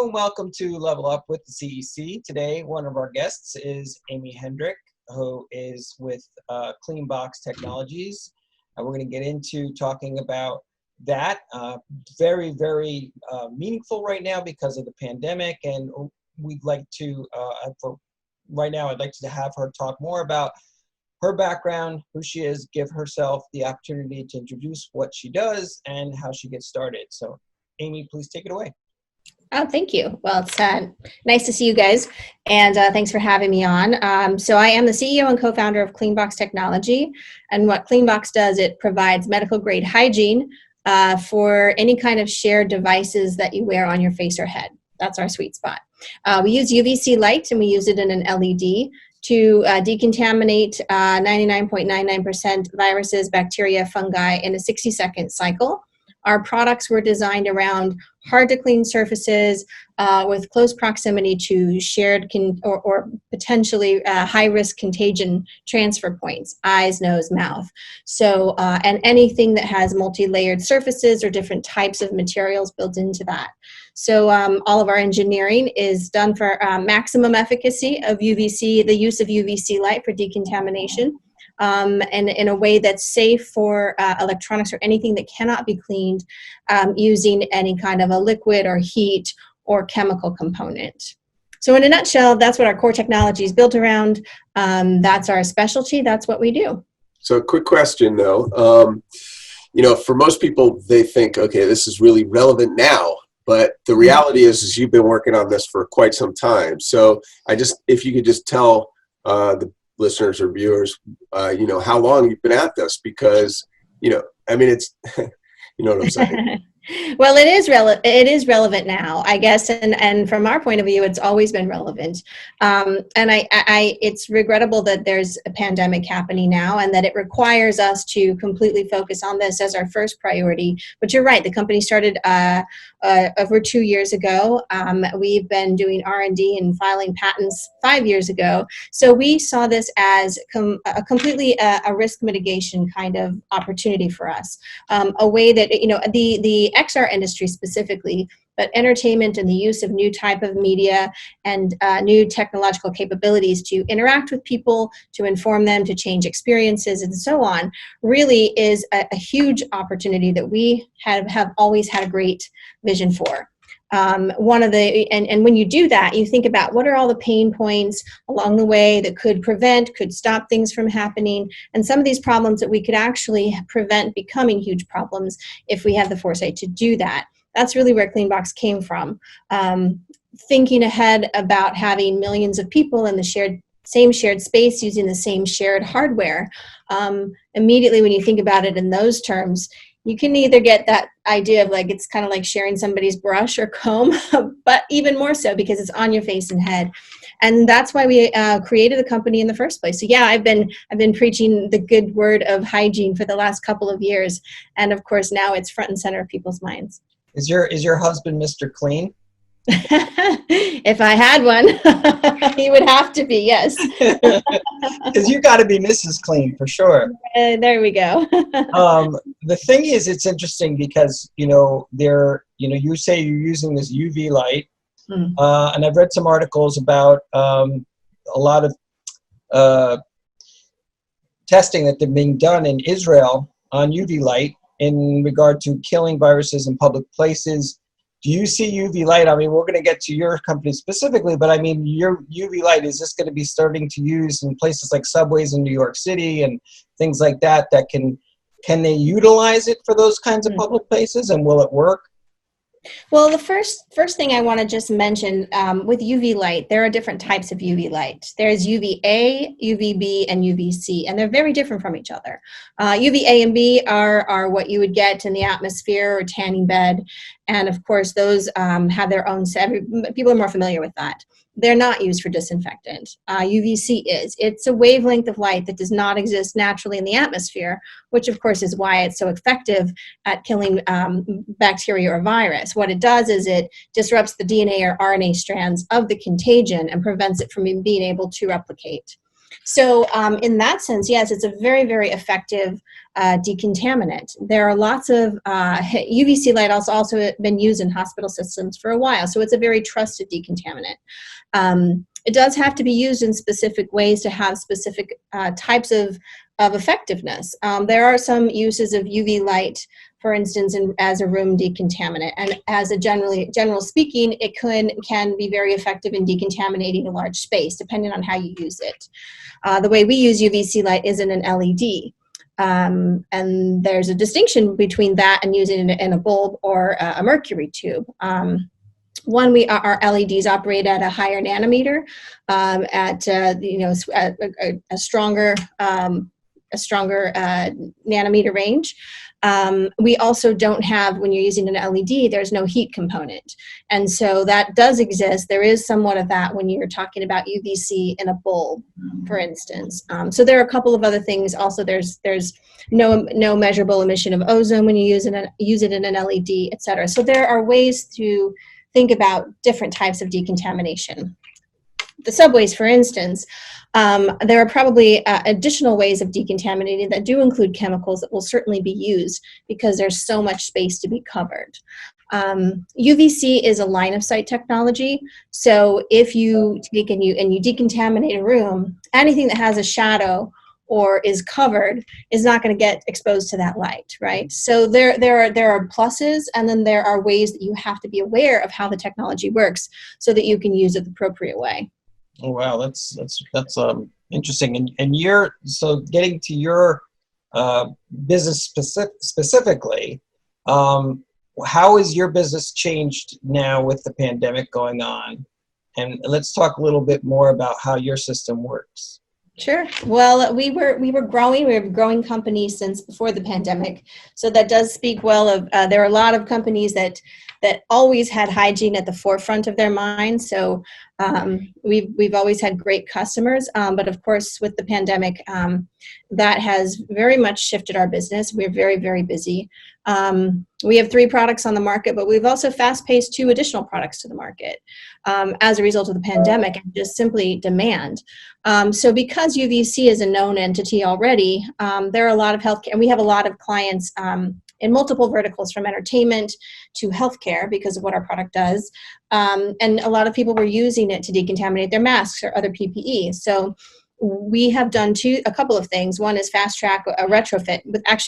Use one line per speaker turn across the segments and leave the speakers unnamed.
Hello and welcome to Level Up with the CEC. Today, one of our guests is Amy Hendricks, who is with Cleanbox Technologies. And we're going to get into talking about that. Very meaningful right now because of the pandemic. And we'd like to, for right now, I'd like to have her talk more about her background, who she is, give herself the opportunity to introduce what she does and how she gets started. So, Amy, please take it away.
Oh, thank you. Well, it's nice to see you guys, and thanks for having me on. So I am the CEO and co-founder of Cleanbox Technology, and what Cleanbox does, it provides medical-grade hygiene for any kind of shared devices that you wear on your face or head. That's our sweet spot. We use UVC light, and we use it in an LED to decontaminate 99.99% viruses, bacteria, fungi in a 60-second cycle. Our products were designed around hard-to-clean surfaces with close proximity to shared or potentially high-risk contagion transfer points, eyes, nose, mouth. So, and anything that has multi-layered surfaces or different types of materials built into that. So all of our engineering is done for maximum efficacy of UVC, the use of UVC light for decontamination. And in a way that's safe for electronics or anything that cannot be cleaned using any kind of a liquid or heat or chemical component. So in a nutshell, that's what our core technology is built around. That's our specialty. That's what we do.
So quick question though, for most people, they think, okay, this is really relevant now. But the reality is you've been working on this for quite some time. So if you could just tell the listeners or viewers, how long you've been at this, because, it's, you know what I'm saying?
Well, it is relevant now, I guess, and from our point of view, it's always been relevant. And it's regrettable that there's a pandemic happening now, and that it requires us to completely focus on this as our first priority. But you're right, the company started over 2 years ago. We've been doing R&D and filing patents 5 years ago. So we saw this as completely a risk mitigation kind of opportunity for us, a way that the XR industry specifically, but entertainment and the use of new type of media and new technological capabilities to interact with people, to inform them, to change experiences, and so on, really is a huge opportunity that we have always had a great vision for. And when you do that, you think about what are all the pain points along the way that could stop things from happening, and some of these problems that we could actually prevent becoming huge problems if we have the foresight to do that. That's really where Cleanbox came from. Thinking ahead about having millions of people in the same shared space using the same shared hardware. Immediately when you think about it in those terms, you can either get that idea of it's kind of like sharing somebody's brush or comb, but even more so because it's on your face and head. And that's why we created the company in the first place. So yeah, I've been preaching the good word of hygiene for the last couple of years. And of course now it's front and center of people's minds.
Is your husband Mr. Clean?
If I had one, he would have to be, yes.
Because you got to be Mrs. Clean for sure.
There we go.
The thing is, it's interesting because you say you're using this UV light, and I've read some articles about a lot of testing that they're being done in Israel on UV light in regard to killing viruses in public places. Do you see UV light? I mean, we're going to get to your company specifically, but I mean, your UV light, is this going to be starting to use in places like subways in New York City and things like that, can they utilize it for those kinds of public places, and will it work?
Well, the first thing I want to just mention with UV light, there are different types of UV light. There's UVA, UVB, and UVC, and they're very different from each other. UVA and B are what you would get in the atmosphere or tanning bed, and of course those have their own. People are more familiar with that. They're not used for disinfectant. UVC is. It's a wavelength of light that does not exist naturally in the atmosphere, which of course is why it's so effective at killing bacteria or virus. What it does is it disrupts the DNA or RNA strands of the contagion and prevents it from being able to replicate. So in that sense, yes, it's a very, very effective decontaminant. There are lots of UVC light also been used in hospital systems for a while, so it's a very trusted decontaminant. It does have to be used in specific ways to have specific types of effectiveness. There are some uses of UV light, for instance, as a room decontaminant, and as a general speaking, it can be very effective in decontaminating a large space, depending on how you use it. The way we use UVC light is in an LED. And there's a distinction between that and using it in a bulb or a mercury tube. Our LEDs operate at a higher nanometer, at a stronger nanometer range. We also don't have, when you're using an LED, there's no heat component. And so that does exist. There is somewhat of that when you're talking about UVC in a bulb, for instance. So there are a couple of other things. Also, there's no measurable emission of ozone when you use it in an LED, et cetera. So there are ways to think about different types of decontamination. The subways, for instance, there are probably additional ways of decontaminating that do include chemicals that will certainly be used because there's so much space to be covered. UVC is a line of sight technology. So if you take and you decontaminate a room, anything that has a shadow or is covered is not going to get exposed to that light, right? So there are pluses, and then there are ways that you have to be aware of how the technology works so that you can use it the appropriate way.
Oh wow, that's interesting. And so getting to your business specifically, how has your business changed now with the pandemic going on? And let's talk a little bit more about how your system works.
Sure. Well, we were growing. We were a growing company since before the pandemic, so that does speak well of. There are a lot of companies that always had hygiene at the forefront of their mind. So we've always had great customers, but of course, with the pandemic, that has very much shifted our business. We're very, very busy. We have 3 products on the market, but we've also fast-paced 2 additional products to the market as a result of the pandemic and just simply demand. So because UVC is a known entity already, there are a lot of healthcare, and we have a lot of clients in multiple verticals, from entertainment to healthcare, because of what our product does. And a lot of people were using it to decontaminate their masks or other PPE. So we have done a couple of things. One is fast track a retrofit.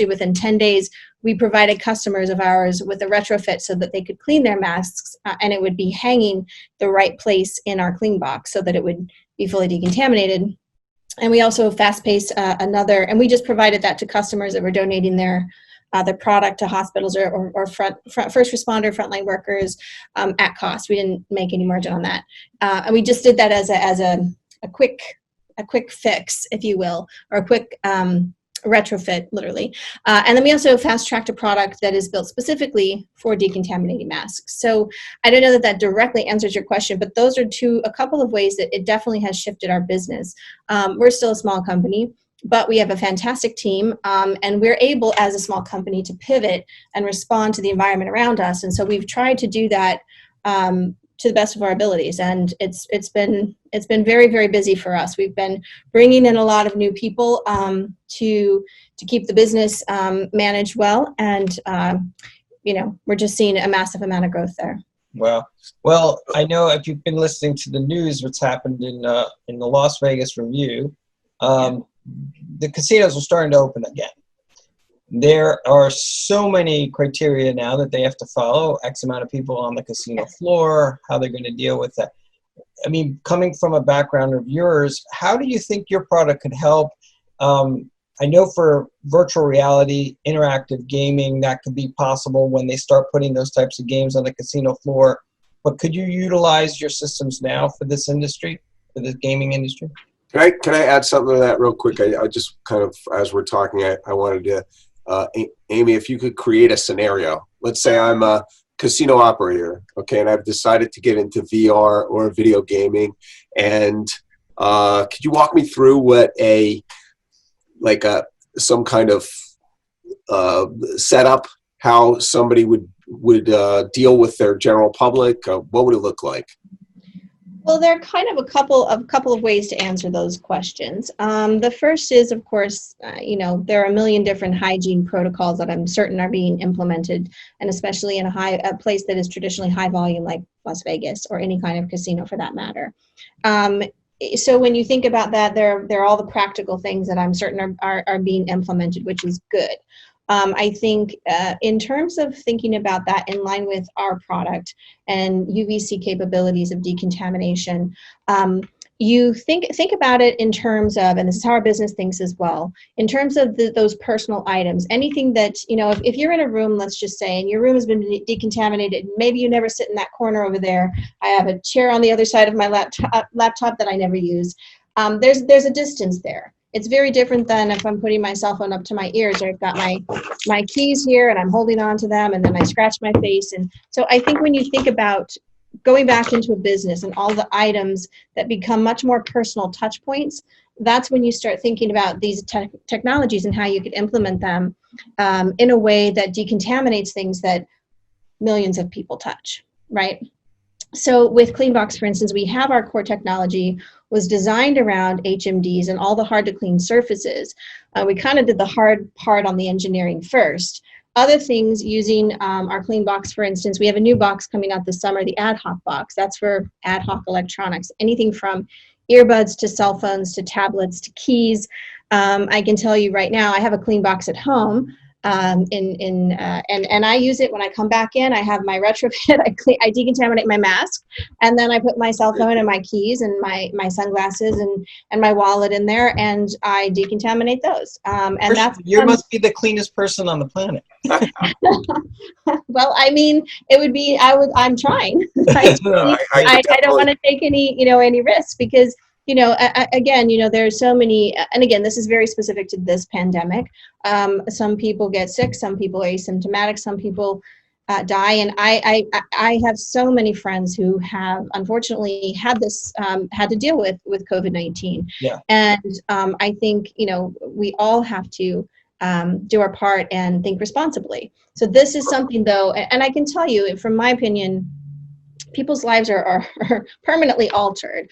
Within 10 days, we provided customers of ours with a retrofit so that they could clean their masks, and it would be hanging the right place in our clean box so that it would be fully decontaminated. And we also fast-paced and we just provided that to customers that were donating their product to hospitals or first responder, frontline workers at cost. We didn't make any margin on that, and we just did that as a quick fix, if you will, or a quick retrofit, literally. And then we also fast-tracked a product that is built specifically for decontaminating masks. So I don't know that directly answers your question, but those are a couple of ways that it definitely has shifted our business. We're still a small company, but we have a fantastic team, and we're able, as a small company, to pivot and respond to the environment around us. And so we've tried to do that to the best of our abilities, and it's been very, very busy for us. We've been bringing in a lot of new people to keep the business managed well, and we're just seeing a massive amount of growth there.
Wow. Well, I know if you've been listening to the news, what's happened in the Las Vegas Review. The casinos are starting to open again. There are so many criteria now that they have to follow. X amount of people on the casino floor, how they're going to deal with that. I mean, coming from a background of yours, how do you think your product could help? I know for virtual reality, interactive gaming, that could be possible when they start putting those types of games on the casino floor. But could you utilize your systems now for this industry, for the gaming industry?
Can I add something to that real quick? I just kind of, as we're talking, I wanted to, Amy, if you could create a scenario. Let's say I'm a casino operator, okay, and I've decided to get into VR or video gaming. And could you walk me through what some kind of setup, how somebody would deal with their general public? What would it look like?
Well, there are kind of a couple of ways to answer those questions. The first is, of course, there are a million different hygiene protocols that I'm certain are being implemented, and especially in a place that is traditionally high volume, like Las Vegas or any kind of casino for that matter. So when you think about that, there are all the practical things that I'm certain are being implemented, which is good. I think in terms of thinking about that in line with our product and UVC capabilities of decontamination, you think about it in terms of, and this is how our business thinks as well, in terms of those personal items, anything that, if you're in a room, let's just say, and your room has been decontaminated, maybe you never sit in that corner over there. I have a chair on the other side of my laptop that I never use. There's a distance there. It's very different than if I'm putting my cell phone up to my ears, or I've got my keys here and I'm holding on to them and then I scratch my face. And so I think when you think about going back into a business and all the items that become much more personal touch points, that's when you start thinking about these technologies and how you could implement them in a way that decontaminates things that millions of people touch, right? So with CleanBox, for instance, we have our core technology was designed around HMDs and all the hard to clean surfaces. We kind of did the hard part on the engineering first. Other things using our CleanBox, for instance, we have a new box coming out this summer, the ad hoc box. That's for ad hoc electronics, anything from earbuds to cell phones to tablets to keys. I can tell you right now, I have a CleanBox at home. And I use it when I come back in. I have my retrofit. I decontaminate my mask, and then I put my cell phone and my keys and my sunglasses and my wallet in there, and I decontaminate those. And that's
you must be the cleanest person on the planet.
Well, I mean, it would be. I'm trying. I don't want to take any risks because. Again, there's so many, and again, this is very specific to this pandemic. Some people get sick, some people are asymptomatic, some people die. And I have so many friends who have unfortunately had to deal with COVID-19.
Yeah.
And I think, we all have to do our part and think responsibly. So this is something though, and I can tell you from my opinion, people's lives are permanently altered,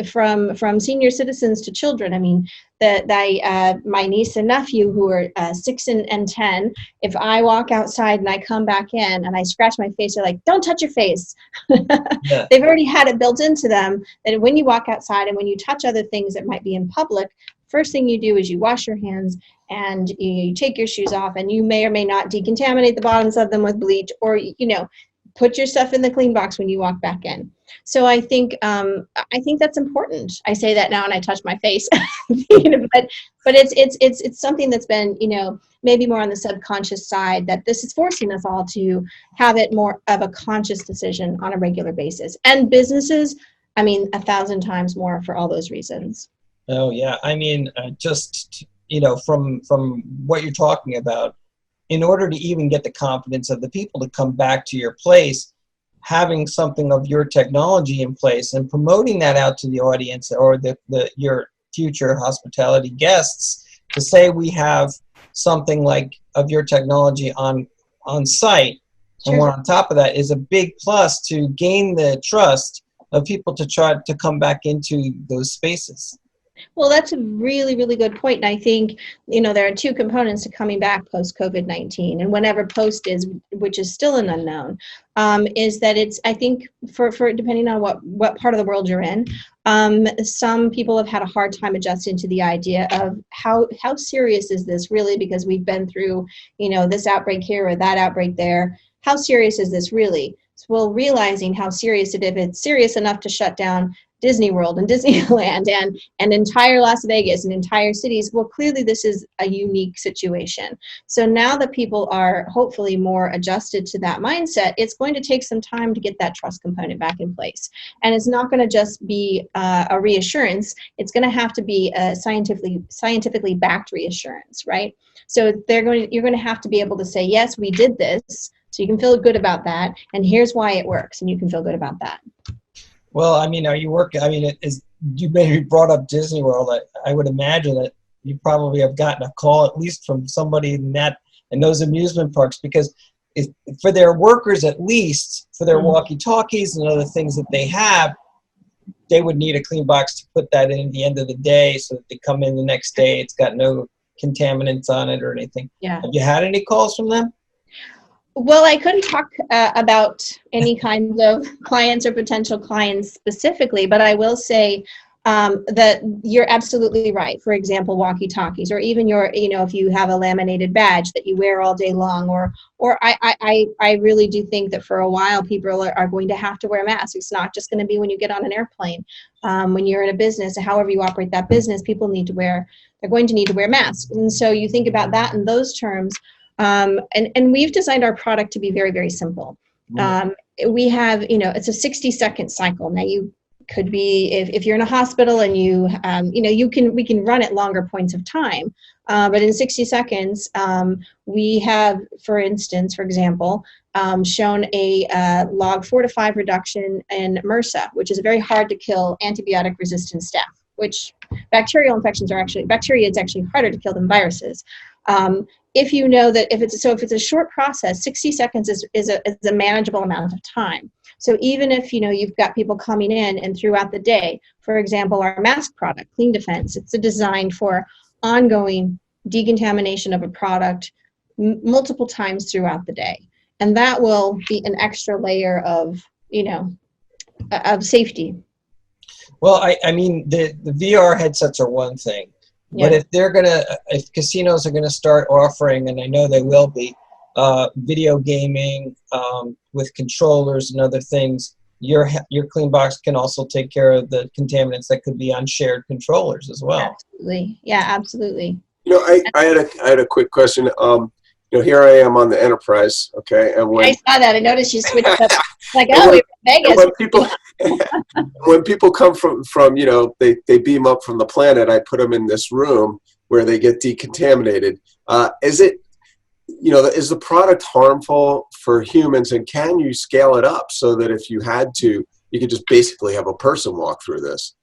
from senior citizens to children. I mean, my niece and nephew who are 6 and 10, if I walk outside and I come back in and I scratch my face, they're like, don't touch your face. Yeah. They've already had it built into them that when you walk outside and when you touch other things that might be in public, first thing you do is you wash your hands and you take your shoes off, and you may or may not decontaminate the bottoms of them with bleach, or, put your stuff in the clean box when you walk back in. So I think that's important. I say that now and I touch my face, but it's something that's been, maybe more on the subconscious side, that this is forcing us all to have it more of a conscious decision on a regular basis. And businesses, 1,000 times more for all those reasons.
Oh yeah. From what you're talking about, in order to even get the confidence of the people to come back to your place, having something of your technology in place and promoting that out to the audience or your future hospitality guests to say we have something like of your technology on site. Sure. And we're on top of that is a big plus to gain the trust of people to try to come back into those spaces.
Well, that's a really, really good point. And I think, there are two components to coming back post-COVID-19, and whenever post is, which is still an unknown, is that it's, I think, for depending on what part of the world you're in, some people have had a hard time adjusting to the idea of how serious is this really, because we've been through, this outbreak here or that outbreak there. How serious is this really? Well, realizing how serious it is, if it's serious enough to shut down Disney World and Disneyland and entire Las Vegas and entire cities, well, clearly this is a unique situation. So now that people are hopefully more adjusted to that mindset, it's going to take some time to get that trust component back in place. And it's not going to just be a reassurance. It's going to have to be a scientifically backed reassurance, right? So you're going to have to be able to say, yes, we did this, so you can feel good about that, and here's why it works, and you can feel good about that.
Well, are you working? You maybe brought up Disney World. I would imagine that you probably have gotten a call at least from somebody in those amusement parks, because for their workers, at least for their walkie-talkies and other things that they have, they would need a clean box to put that in at the end of the day so that they come in the next day. It's got no contaminants on it or anything.
Yeah.
Have you had any calls from them?
Well, I couldn't talk about any kinds of clients or potential clients specifically, but I will say that you're absolutely right. For example, walkie-talkies, or even if you have a laminated badge that you wear all day long, or I really do think that for a while people are going to have to wear masks. It's not just going to be when you get on an airplane. When you're in a business, however you operate that business, they're going to need to wear masks. And so you think about that in those terms. And we've designed our product to be very, very simple. We have, it's a 60-second cycle. Now you could be, if you're in a hospital and we can run at longer points of time. But in 60 seconds, we have, for example, shown a log 4 to 5 reduction in MRSA, which is a very hard to kill antibiotic resistant staph, which bacterial infections bacteria is actually harder to kill than viruses. If you know that if it's a short process, 60 seconds is a manageable amount of time. So even if you've got people coming in and throughout the day, for example, our mask product, Clean Defense, it's designed for ongoing decontamination of a product multiple times throughout the day, and that will be an extra layer of safety.
Well, I mean the VR headsets are one thing.
Yeah.
But if casinos are gonna start offering, and I know they will be, video gaming with controllers and other things, your clean box can also take care of the contaminants that could be on shared controllers as well.
Absolutely, yeah, absolutely.
I had a quick question. Here I am on the Enterprise, okay, and
I saw that. I noticed you switched up. Like, we're in Vegas.
When people come from they beam up from the planet, I put them in this room where they get decontaminated. Is the product harmful for humans, and can you scale it up so that if you had to, you could just basically have a person walk through this?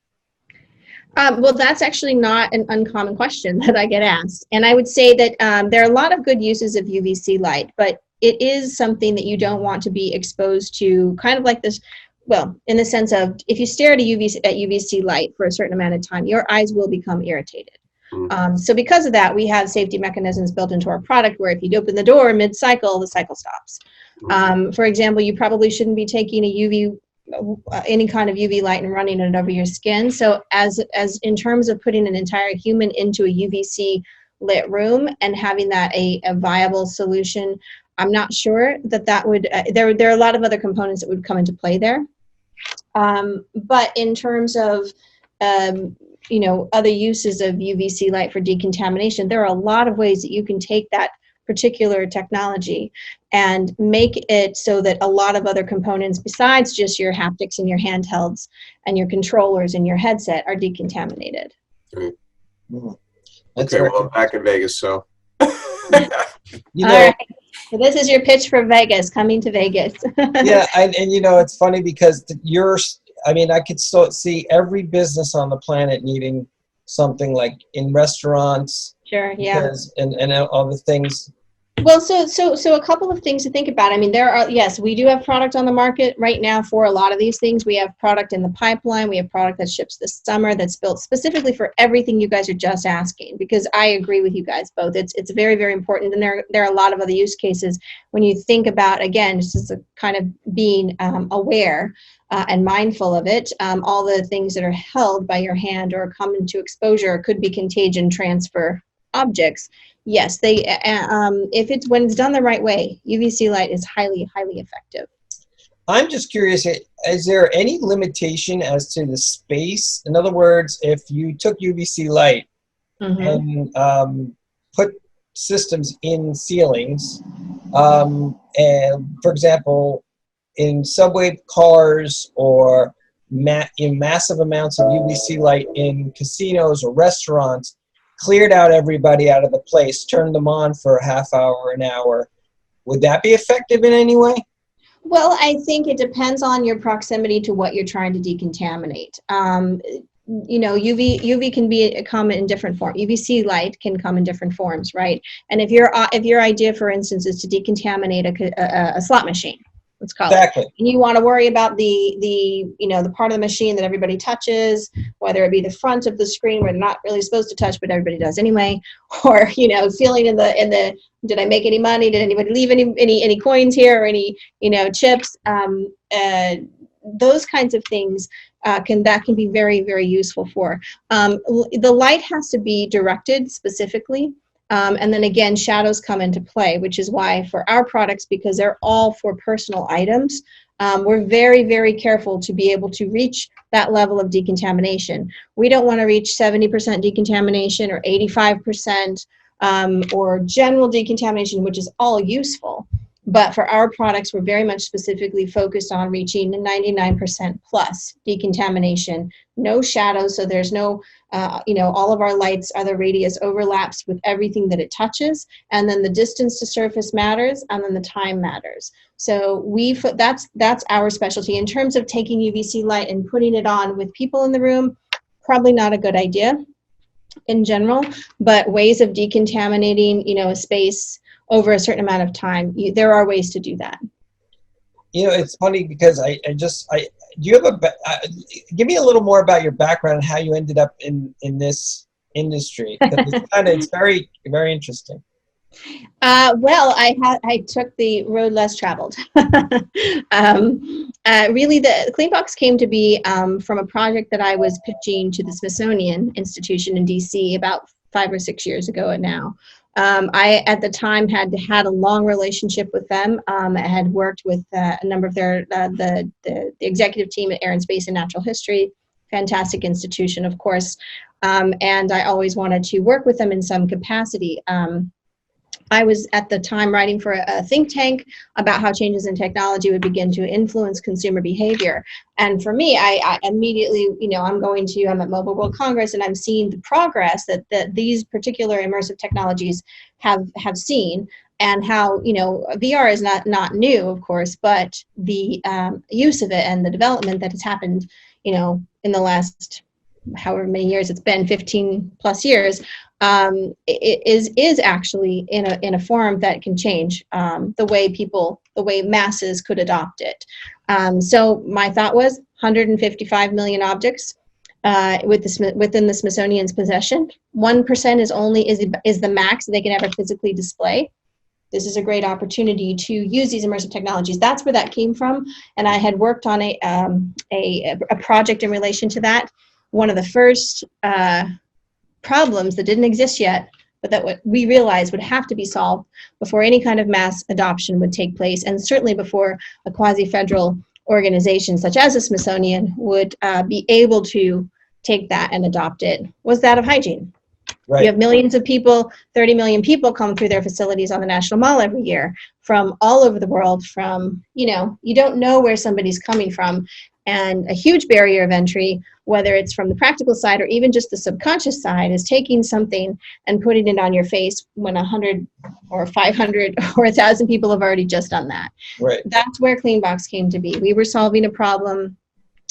Well, that's actually not an uncommon question that I get asked. And I would say that there are a lot of good uses of UVC light, but it is something that you don't want to be exposed to, kind of like this, well, in the sense of if you stare at UVC light for a certain amount of time, your eyes will become irritated. So because of that, we have safety mechanisms built into our product where if you open the door mid-cycle, the cycle stops. For example, you probably shouldn't be taking any kind of UV light and running it over your skin. So as in terms of putting an entire human into a UVC lit room and having that a viable solution, I'm not sure that would, there are a lot of other components that would come into play there. But in terms of, other uses of UVC light for decontamination, there are a lot of ways that you can take that particular technology and make it so that a lot of other components besides just your haptics and your handhelds and your controllers and your headset are decontaminated.
Okay, well, I'm back in Vegas, so.
All right. So this is your pitch for Vegas, coming to Vegas.
Yeah, and it's funny because I could see every business on the planet needing something like in restaurants.
Sure, yeah.
Because, and all the things.
Well, so a couple of things to think about. I mean, yes, we do have product on the market right now for a lot of these things. We have product in the pipeline. We have product that ships this summer that's built specifically for everything you guys are just asking, because I agree with you guys both. It's very, very important. And there are a lot of other use cases when you think about, again, just a kind of being aware and mindful of it. All the things that are held by your hand or come into exposure could be contagion transfer objects. Yes, when it's done the right way, UVC light is highly, highly effective.
I'm just curious, is there any limitation as to the space? In other words, if you took UVC light and put systems in ceilings, and for example, in subway cars or in massive amounts of UVC light in casinos or restaurants, cleared out everybody out of the place, turned them on for a half hour, an hour, would that be effective in any way?
Well, I think it depends on your proximity to what you're trying to decontaminate. UV can come in different forms. UVC light can come in different forms, right? And if your idea, for instance, is to decontaminate a slot machine, let's call
Exactly.
it. And you want to worry about the part of the machine that everybody touches, whether it be the front of the screen where they're not really supposed to touch, but everybody does anyway, or, feeling in the, did I make any money? Did anybody leave any coins here or any, chips? Those kinds of things can be very, very useful for. The light has to be directed specifically. And then again, shadows come into play, which is why for our products, because they're all for personal items, we're very, very careful to be able to reach that level of decontamination. We don't want to reach 70% decontamination or 85% or general decontamination, which is all useful. But for our products, we're very much specifically focused on reaching 99% plus decontamination, no shadows, so there's no, all of our lights are the radius overlaps with everything that it touches, and then the distance to surface matters, and then the time matters. So that's our specialty. In terms of taking UVC light and putting it on with people in the room, probably not a good idea in general, but ways of decontaminating, a space over a certain amount of time, there are ways to do that.
It's funny because do you have give me a little more about your background and how you ended up in this industry. It's very, very interesting.
Well, I took the road less traveled. Really, the CleanBox came to be from a project that I was pitching to the Smithsonian Institution in DC about 5 or 6 years ago now. I, at the time, had a long relationship with them. I had worked with a number of the executive team at Air and Space and Natural History, fantastic institution, of course, and I always wanted to work with them in some capacity. I was at the time writing for a think tank about how changes in technology would begin to influence consumer behavior. And for me, I immediately, I'm at Mobile World Congress and I'm seeing the progress that these particular immersive technologies have seen, and how, VR is not new, of course, but the use of it and the development that has happened, in the last however many years it's been, 15 plus years, it is actually in a form that can change the way masses could adopt it. So my thought was 155 million objects within the Smithsonian's possession. 1% is the max they can ever physically display. This is a great opportunity to use these immersive technologies. That's where that came from, and I had worked on a project in relation to that. One of the first problems that didn't exist yet, but that what we realized would have to be solved before any kind of mass adoption would take place, and certainly before a quasi-federal organization such as the Smithsonian would be able to take that and adopt it, was that of hygiene. Right. You have millions of people, 30 million people come through their facilities on the National Mall every year from all over the world, from, you don't know where somebody's coming from. And a huge barrier of entry, whether it's from the practical side or even just the subconscious side, is taking something and putting it on your face when 100 or 500 or 1,000 people have already just done that.
Right.
That's where CleanBox came to be. We were solving a problem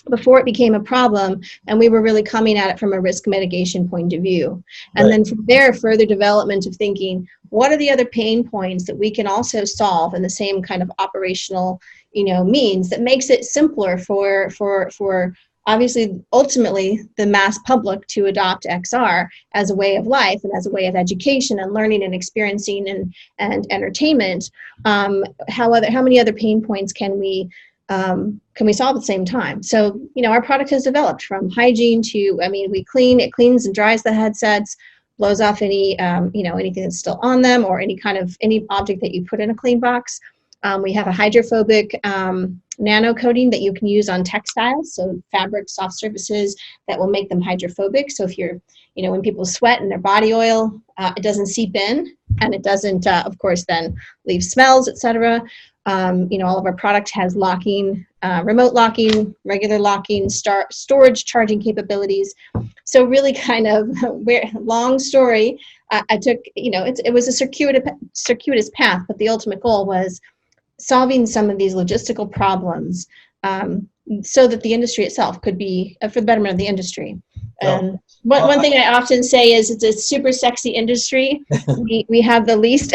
before it became a problem, and we were really coming at it from a risk mitigation point of view. And then from there, further development of thinking, what are the other pain points that we can also solve in the same kind of operational, means that makes it simpler for obviously, ultimately, the mass public to adopt XR as a way of life and as a way of education and learning and experiencing and entertainment. How many other pain points can we solve at the same time? So, our product has developed from hygiene to, it cleans and dries the headsets, blows off any, anything that's still on them or any object that you put in a CleanBox. We have a hydrophobic nano coating that you can use on textiles, so fabric, soft surfaces that will make them hydrophobic. So if you're, when people sweat in their body oil, it doesn't seep in, and it doesn't, of course, then leave smells, etc. All of our product has locking, remote locking, regular locking, storage charging capabilities. So really long story, I took, it was a circuitous path, but the ultimate goal was solving some of these logistical problems so that the industry itself could be, for the betterment of the industry, And one thing I often say is it's a super sexy industry. we have the least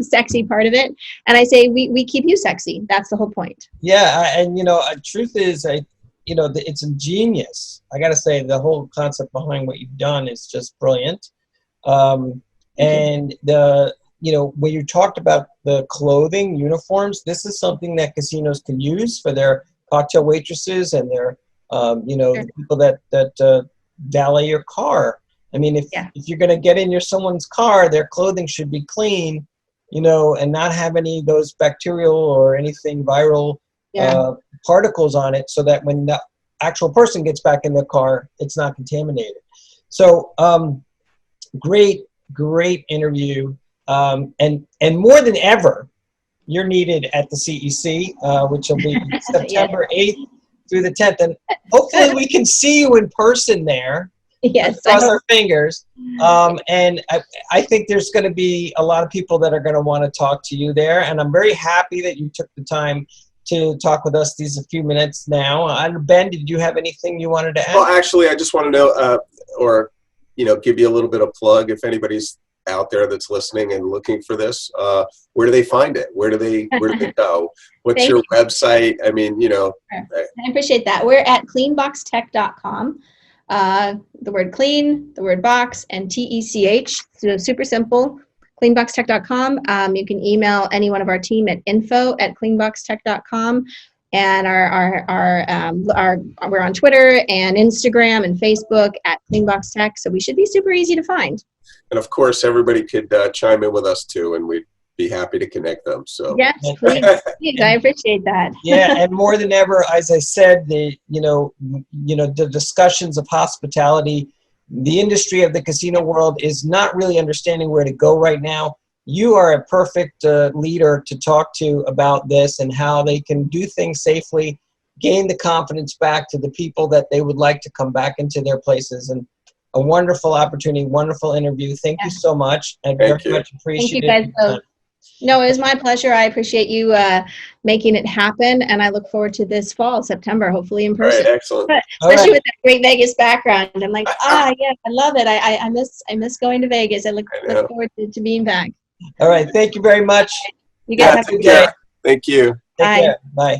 sexy part of it. And I say we keep you sexy. That's the whole point.
Yeah, and truth is, it's ingenious. I got to say, the whole concept behind what you've done is just brilliant. And when you talked about the clothing, uniforms, this is something that casinos can use for their cocktail waitresses and their, the people that valet your car. I mean, if you're going to get in someone's car, their clothing should be clean, and not have any of those bacterial or anything viral particles on it, so that when the actual person gets back in the car, it's not contaminated. So great interview. And more than ever, you're needed at the CEC, which will be September 8th through the 10th. And hopefully we can see you in person there.
Yes.
Cross our fingers. And I think there's going to be a lot of people that are going to want to talk to you there. And I'm very happy that you took the time to talk with us these few minutes now. Ben, did you have anything you wanted to add?
Well, actually, I just want to know, give you a little bit of plug if anybody's out there that's listening and looking for this. Where do they find it? Where do they go? What's your website? I mean,
I appreciate that. We're at cleanboxtech.com. The word clean, the word box, and TECH. So super simple. Cleanboxtech.com. You can email any one of our team at info@cleanboxtech.com. And we're on Twitter and Instagram and Facebook at CleanBoxTech. So we should be super easy to find.
And of course, everybody could chime in with us too, and we'd be happy to connect them. So
yes, please. I appreciate that.
Yeah, and more than ever, as I said, the discussions of hospitality, the industry of the casino world is not really understanding where to go right now. You are a perfect leader to talk to about this and how they can do things safely, gain the confidence back to the people that they would like to come back into their places. And a wonderful opportunity, wonderful interview. Thank you so much. I very much appreciate it.
Thank you guys both. No, it was my pleasure. I appreciate you making it happen, and I look forward to this fall, September, hopefully in person.
All right, excellent.
Especially with that great Vegas background. I'm like, I love it. I miss going to Vegas. I look forward to being back.
All right, thank you very much.
You guys have a good
day. Thank you.
Take care. Bye.